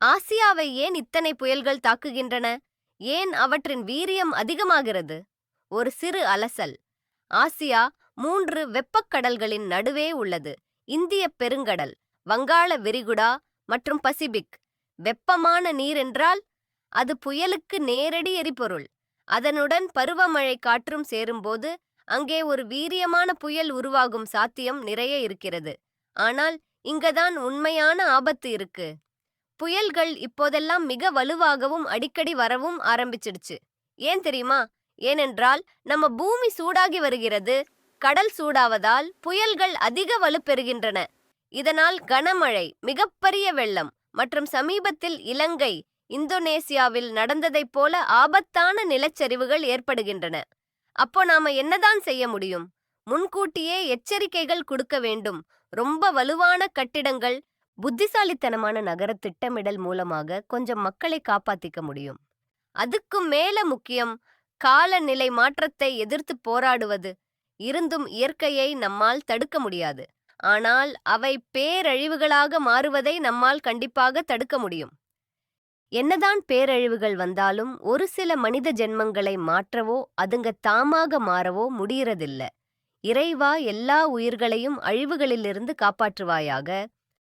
ஆசியாவை ஏன் இத்தனை புயல்கள் தாக்குகின்றன? ஏன் அவற்றின் வீரியம் அதிகமாகிறது? ஒரு சிறு அலசல். ஆசியா 3 வெப்பக்கடல்களின் நடுவே உள்ளது. இந்தியப் பெருங்கடல், வங்காள விரிகுடா மற்றும் பசிபிக். வெப்பமான நீர் என்றால் அது புயலுக்கு நேரடி எரிபொருள். அதனுடன் பருவமழை காற்றும் சேரும்போது அங்கே ஒரு வீரியமான புயல் உருவாகும் சாத்தியம் நிறைய இருக்கிறது. ஆனால் இங்கதான் உண்மையான ஆபத்து இருக்கு. புயல்கள் இப்போதெல்லாம் மிக வலுவாகவும் அடிக்கடி வரவும் ஆரம்பிச்சிடுச்சு. ஏன் தெரியுமா? ஏனென்றால் நம்ம பூமி சூடாகி வருகிறது. கடல் சூடாவதால் புயல்கள் அதிக வலுப்பெறுகின்றன. இதனால் கனமழை, மிகப்பெரிய வெள்ளம் மற்றும் சமீபத்தில் இலங்கை, இந்தோனேசியாவில் நடந்ததைப் போல ஆபத்தான நிலச்சரிவுகள் ஏற்படுகின்றன. அப்போ நாம என்னதான் செய்ய முடியும்? முன்கூட்டியே எச்சரிக்கைகள் கொடுக்க வேண்டும். ரொம்ப வலுவான கட்டிடங்கள், புத்திசாலித்தனமான நகர திட்டமிடல் மூலமாக கொஞ்சம் மக்களை காப்பாத்திக்க முடியும். அதுக்கும் மேல முக்கியம் காலநிலை மாற்றத்தை எதிர்த்து போராடுவது. இருந்தும் இயற்கையை நம்மால் தடுக்க முடியாது. ஆனால் அவை பேரழிவுகளாக மாறுவதை நம்மால் கண்டிப்பாக தடுக்க முடியும். என்னதான் பேரழிவுகள் வந்தாலும் ஒரு சில மனித ஜென்மங்களை மாற்றவோ அதுங்க தாமாக மாறவோ முடியறதில்ல. இறைவா எல்லா உயிர்களையும் அழிவுகளிலிருந்து காப்பாற்றுவாயாக.